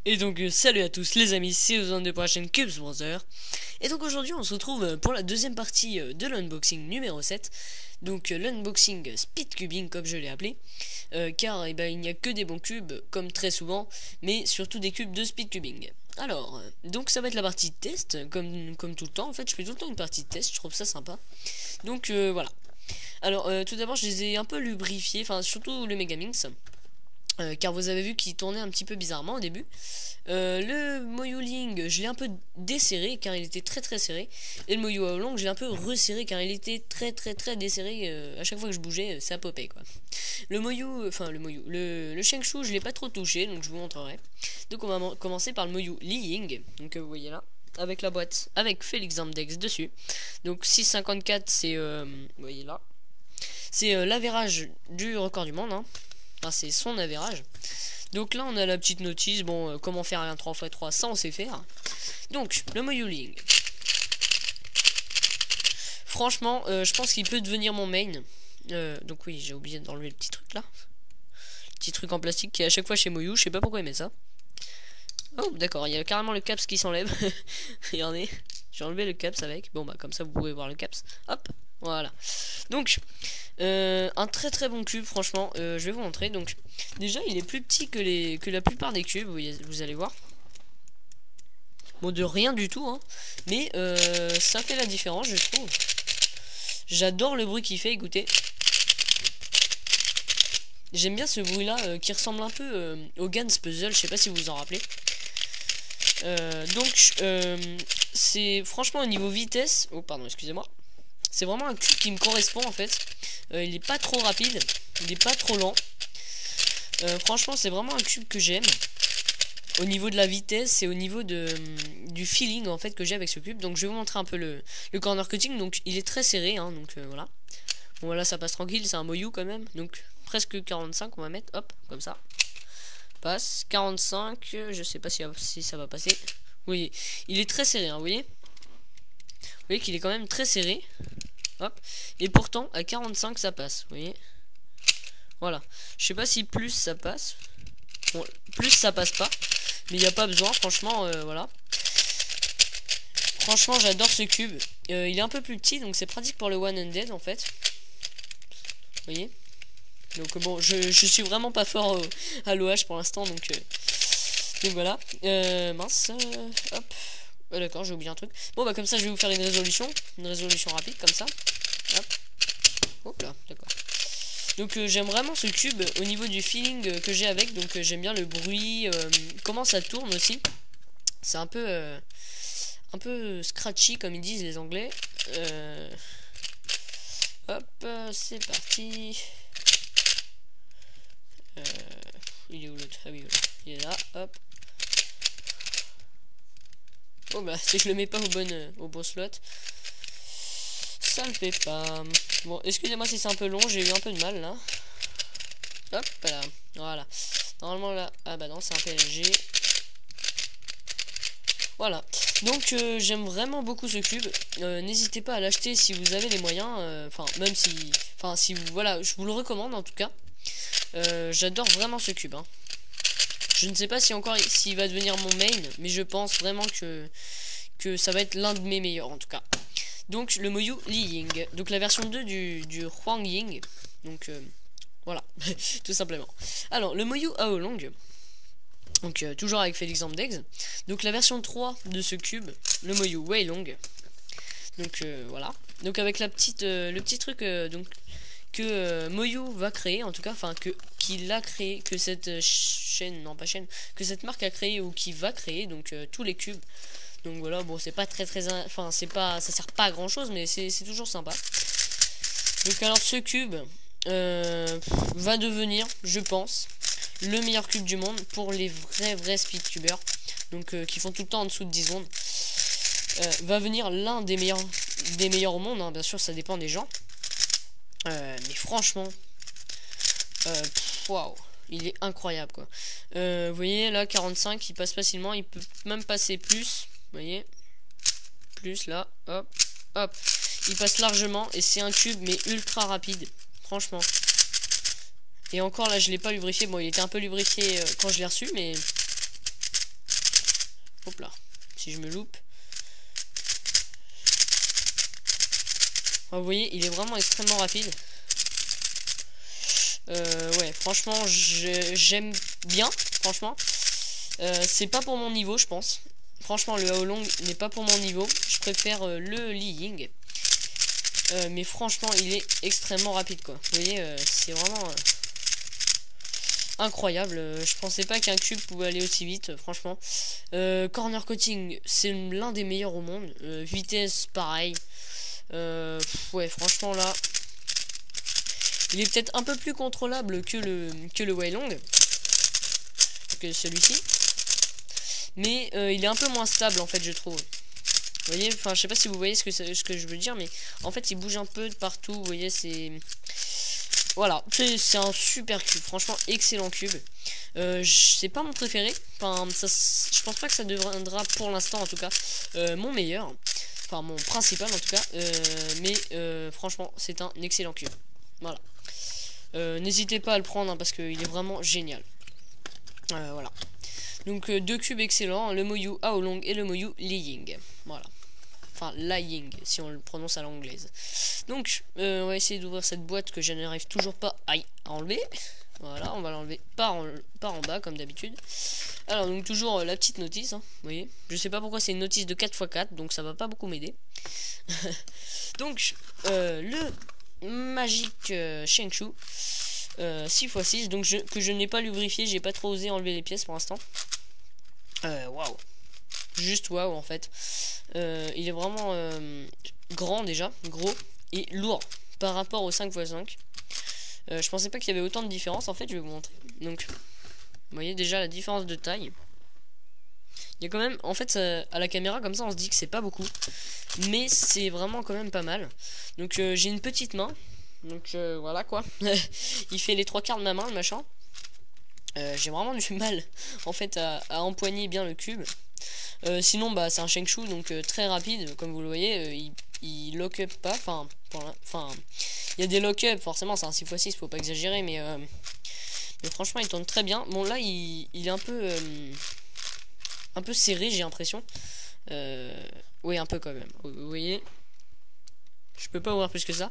Et donc salut à tous les amis, c'est Ozone de pour la chaîne Cubes Brother. Et donc aujourd'hui on se retrouve pour la deuxième partie de l'unboxing numéro 7. Donc l'unboxing speedcubing comme je l'ai appelé, car il n'y a que des bons cubes comme très souvent, mais surtout des cubes de speedcubing. Alors, donc ça va être la partie de test, comme tout le temps. En fait je fais tout le temps une partie de test, je trouve ça sympa. Donc voilà. Alors tout d'abord je les ai un peu lubrifiés, enfin surtout le Megaminx. Car vous avez vu qu'il tournait un petit peu bizarrement au début. Le Moyuling, je l'ai un peu desserré car il était très serré. Et le Moyu Aolong, je l'ai un peu resserré car il était très desserré. À chaque fois que je bougeais, ça popait quoi. Le Shengshu, je l'ai pas trop touché, donc je vous montrerai. Donc on va commencer par le Moyu Liying. Donc vous voyez là, avec la boîte, avec Felix Zamdex dessus. Donc 654, c'est, vous voyez là, c'est l'avérage du record du monde, hein. Enfin, c'est son avérage. Donc là on a la petite notice. Bon, comment faire un 3x3, ça on sait faire. Donc le Moyuling, franchement je pense qu'il peut devenir mon main. Donc oui, j'ai oublié d'enlever le petit truc là, petit truc en plastique qui est à chaque fois chez Moyu. Je sais pas pourquoi il met ça. Oh d'accord, il y a carrément le caps qui s'enlève. Regardez, j'ai enlevé le caps avec. Bon bah comme ça vous pouvez voir le caps. Hop, voilà. Donc un très bon cube, franchement. Je vais vous montrer. Donc déjà il est plus petit que la plupart des cubes, vous allez voir. Bon, de rien du tout hein. Mais ça fait la différence, je trouve. J'adore le bruit qu'il fait, écoutez. J'aime bien ce bruit là qui ressemble un peu au Gans Puzzle, je sais pas si vous vous en rappelez. Donc c'est franchement au niveau vitesse. Oh pardon, excusez-moi. C'est vraiment un cube qui me correspond en fait. Il est pas trop rapide, il est pas trop lent. Franchement c'est vraiment un cube que j'aime. Au niveau de la vitesse et au niveau du feeling en fait que j'ai avec ce cube. Donc je vais vous montrer un peu le corner cutting. Donc il est très serré hein, donc voilà. Bon voilà, ça passe tranquille, c'est un Moyu quand même. Donc presque 45 on va mettre, hop, comme ça. Passe, 45, je sais pas si ça va passer. Oui, il est très serré hein, vous voyez. Vous voyez qu'il est quand même très serré. Hop. Et pourtant à 45 ça passe, vous voyez. Voilà. Je sais pas si plus ça passe. Bon, plus ça passe pas. Mais il n'y a pas besoin, franchement, voilà. Franchement, j'adore ce cube. Il est un peu plus petit, donc c'est pratique pour le one-handed en fait. Vous voyez. Donc bon, je suis vraiment pas fort à l'OH pour l'instant, donc voilà. Mince, hop. D'accord, j'ai oublié un truc. Bon bah comme ça je vais vous faire une résolution rapide comme ça. Hop. Hop là, d'accord. Donc j'aime vraiment ce cube au niveau du feeling que j'ai avec. Donc j'aime bien le bruit, comment ça tourne aussi. C'est un peu scratchy comme ils disent les anglais. Hop, c'est parti. Il est où l'autre? Ah oui, voilà. Il est là, hop. Oh bah si je le mets pas au bon slot, ça le fait pas. Bon, excusez-moi si c'est un peu long, j'ai eu un peu de mal là. Hop là, voilà. Normalement là, ah bah non, c'est un PNG. Voilà. Donc j'aime vraiment beaucoup ce cube. N'hésitez pas à l'acheter si vous avez les moyens. Enfin, même si, enfin si vous, voilà, je vous le recommande en tout cas. J'adore vraiment ce cube. Hein. Je ne sais pas si encore s'il va devenir mon main, mais je pense vraiment que ça va être l'un de mes meilleurs en tout cas. Donc le Moyu Liying, donc la version 2 du Huang Ying. Donc voilà, tout simplement. Alors le Moyu Aolong, donc toujours avec Felix Zamdex. Donc la version 3 de ce cube, le Moyu Weilong. Donc voilà. Donc avec le petit truc donc que Moyu va créer, en tout cas, enfin qu'il a créé, que cette chaîne, non pas chaîne, que cette marque a créé ou qui va créer, donc tous les cubes. Donc voilà, bon c'est pas très enfin c'est pas, ça sert pas à grand chose, mais c'est toujours sympa. Donc alors ce cube va devenir, je pense, le meilleur cube du monde pour les vrais speedcubers, donc qui font tout le temps en dessous de 10 secondes. Va venir l'un des meilleurs au monde, hein, bien sûr ça dépend des gens. Mais franchement, waouh, il est incroyable quoi. Vous voyez là 45, il passe facilement, il peut même passer plus. Vous voyez, plus là, hop, hop, il passe largement et c'est un cube mais ultra rapide. Franchement, Et encore là je l'ai pas lubrifié. Bon il était un peu lubrifié quand je l'ai reçu, mais hop là, si je me loupe. Vous voyez, il est vraiment extrêmement rapide. Ouais, franchement, j'aime bien, franchement. C'est pas pour mon niveau, je pense. Franchement, le Haolong n'est pas pour mon niveau. Je préfère le Li Ying. Mais franchement, il est extrêmement rapide, quoi. Vous voyez, c'est vraiment incroyable. Je pensais pas qu'un cube pouvait aller aussi vite, franchement. Corner Cutting, c'est l'un des meilleurs au monde. Vitesse, pareil. Ouais, franchement, là... Il est peut-être un peu plus contrôlable que le Weilong, que celui-ci. Mais il est un peu moins stable en fait, je trouve. Vous voyez, enfin je sais pas si vous voyez ce que je veux dire, mais en fait il bouge un peu de partout. Vous voyez, c'est... Voilà, c'est un super cube, franchement excellent cube. C'est pas mon préféré. Enfin, je pense pas que ça deviendra pour l'instant en tout cas mon meilleur. Enfin mon principal en tout cas. Mais franchement c'est un excellent cube. Voilà. N'hésitez pas à le prendre hein, parce qu'il est vraiment génial. Voilà. Donc deux cubes excellents, le Moyu Haolong et le Moyu Li Ying. Voilà. Enfin Li Ying si on le prononce à l'anglaise. Donc on va essayer d'ouvrir cette boîte que je n'arrive toujours pas à enlever. Voilà, on va l'enlever par en bas comme d'habitude. Alors donc toujours la petite notice, hein, vous voyez. Je sais pas pourquoi c'est une notice de 4x4, donc ça va pas beaucoup m'aider. Donc le Magic Shengshu 6x6, donc que je n'ai pas lubrifié, j'ai pas trop osé enlever les pièces pour l'instant. Waouh, juste waouh en fait. Il est vraiment grand déjà, gros et lourd par rapport au 5x5. Je pensais pas qu'il y avait autant de différence en fait, je vais vous montrer. Donc vous voyez déjà la différence de taille. Il y a quand même, en fait à la caméra comme ça on se dit que c'est pas beaucoup, mais c'est vraiment quand même pas mal. Donc j'ai une petite main, donc voilà quoi. Il fait les 3/4 de ma main le machin. J'ai vraiment du mal en fait à empoigner bien le cube. Sinon bah c'est un Shengshu donc très rapide comme vous le voyez. Il lock up pas, enfin il y a des lock up forcément, c'est un 6x6, faut pas exagérer, mais franchement il tourne très bien. Bon là il est un peu serré, j'ai l'impression. Oui, un peu quand même. Vous voyez, je peux pas ouvrir plus que ça.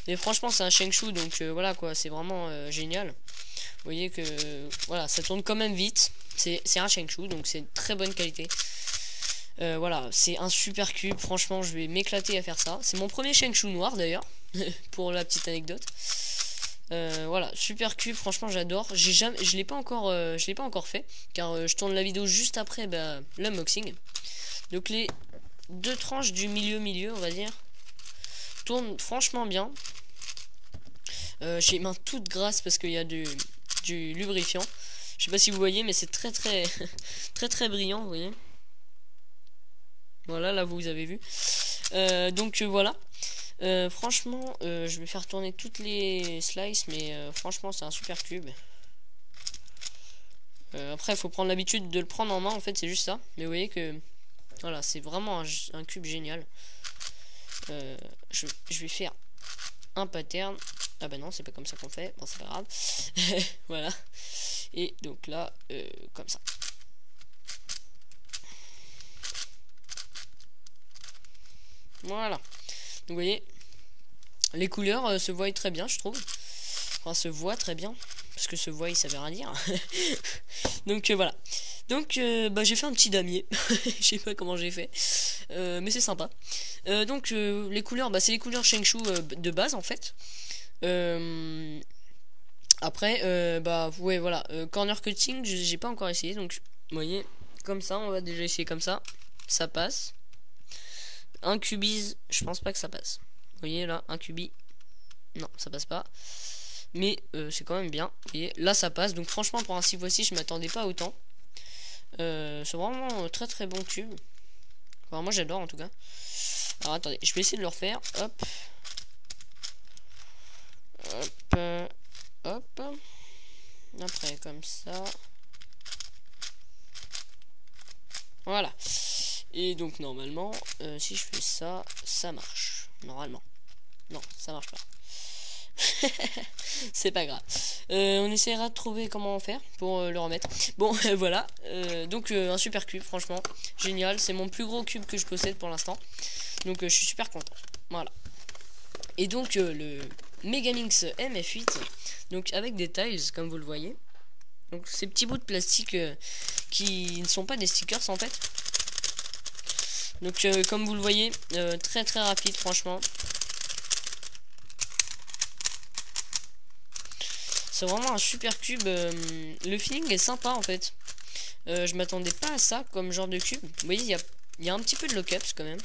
Mais franchement, c'est un Shengshu, donc voilà quoi, c'est vraiment génial. Vous voyez que voilà, ça tourne quand même vite. C'est un Shengshu, donc c'est très bonne qualité. Voilà, c'est un super cube. Franchement, je vais m'éclater à faire ça. C'est mon premier Shengshu noir d'ailleurs, pour la petite anecdote. Voilà, super cube, franchement j'adore. Je l'ai pas encore fait car je tourne la vidéo juste après l'unboxing. Donc les deux tranches du milieu on va dire tournent franchement bien. J'ai les mains toutes grasses parce qu'il y a du lubrifiant. Je sais pas si vous voyez, mais c'est très très brillant, vous voyez. Voilà, là vous avez vu. Donc voilà. Franchement, je vais faire tourner toutes les slices, mais franchement, c'est un super cube. Après, il faut prendre l'habitude de le prendre en main, en fait, c'est juste ça. Mais vous voyez que, voilà, c'est vraiment un cube génial. Je vais faire un pattern. Ah bah non, c'est pas comme ça qu'on fait. Bon, c'est pas grave. Voilà. Et donc là, comme ça. Voilà. Donc vous voyez, les couleurs se voient très bien, je trouve. Enfin, se voient très bien. Parce que se voient, ça veut rien dire. Donc voilà. Donc j'ai fait un petit damier. Je sais pas comment j'ai fait. Mais c'est sympa. Donc les couleurs, c'est les couleurs Shengshu de base en fait. Après, ouais, voilà. Corner cutting, j'ai pas encore essayé. Donc, vous voyez, comme ça, on va déjà essayer comme ça. Ça passe. Un cubise, je pense pas que ça passe. Vous voyez là, un cubi. Non, ça passe pas. Mais c'est quand même bien. Vous voyez, là ça passe. Donc franchement, pour un 6x6, je m'attendais pas à autant. C'est vraiment très très bon cube. Enfin, moi j'adore en tout cas. Alors attendez, je vais essayer de le refaire. Hop. Hop. Hop. Après, comme ça. Voilà. Et donc normalement, si je fais ça, ça marche. Normalement. Non, ça marche pas. C'est pas grave. On essaiera de trouver comment faire pour le remettre. Bon, voilà. Donc, un super cube, franchement. Génial. C'est mon plus gros cube que je possède pour l'instant. Donc, je suis super content. Voilà. Et donc, le Megaminx MF8. Donc, avec des tiles, comme vous le voyez. Donc, ces petits bouts de plastique qui ne sont pas des stickers, en fait. Donc, comme vous le voyez, très très rapide, franchement. C'est vraiment un super cube. Le feeling est sympa en fait. Je m'attendais pas à ça comme genre de cube. Vous voyez, il y a un petit peu de lock-ups quand même.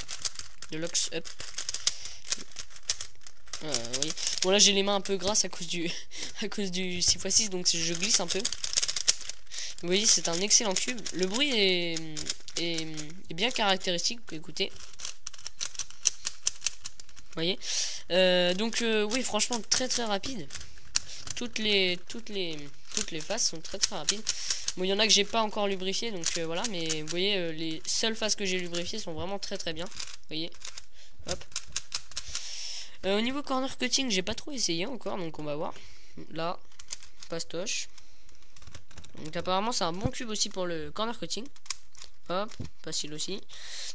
De locks-up. Oui. Bon, là j'ai les mains un peu grasses à cause du à cause du 6x6, donc je glisse un peu. Vous voyez, c'est un excellent cube. Le bruit est bien caractéristique. Écoutez. Vous voyez. Donc oui, franchement très très rapide. Toutes les faces sont très très rapides. Bon, il y en a que j'ai pas encore lubrifié, donc voilà, mais vous voyez, les seules faces que j'ai lubrifiées sont vraiment très très bien. Vous voyez, hop. Au niveau corner cutting, j'ai pas trop essayé encore, donc on va voir. Là, pastoche. Donc apparemment c'est un bon cube aussi pour le corner cutting. Hop, facile aussi.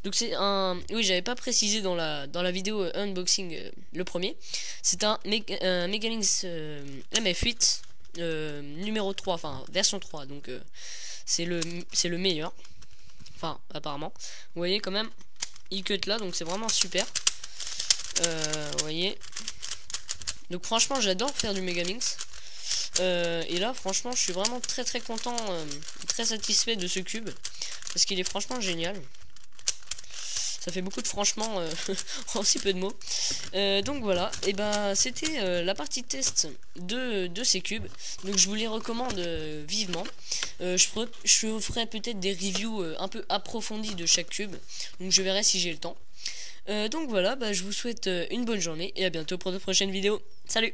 Donc c'est un... Oui, j'avais pas précisé dans la vidéo unboxing le premier. C'est un Megaminx MF8 numéro 3, enfin version 3. Donc c'est le meilleur. Enfin, apparemment. Vous voyez quand même, il cut là, donc c'est vraiment super. Vous voyez. Donc franchement, j'adore faire du Megaminx. Et là, franchement, je suis vraiment très très content, très satisfait de ce cube. Parce qu'il est franchement génial. Ça fait beaucoup de franchement en si peu de mots. Donc voilà, et ben c'était la partie test de ces cubes. Donc je vous les recommande vivement. Je ferai peut-être des reviews un peu approfondies de chaque cube. Donc je verrai si j'ai le temps. Donc voilà, bah, je vous souhaite une bonne journée et à bientôt pour de prochaines vidéos. Salut!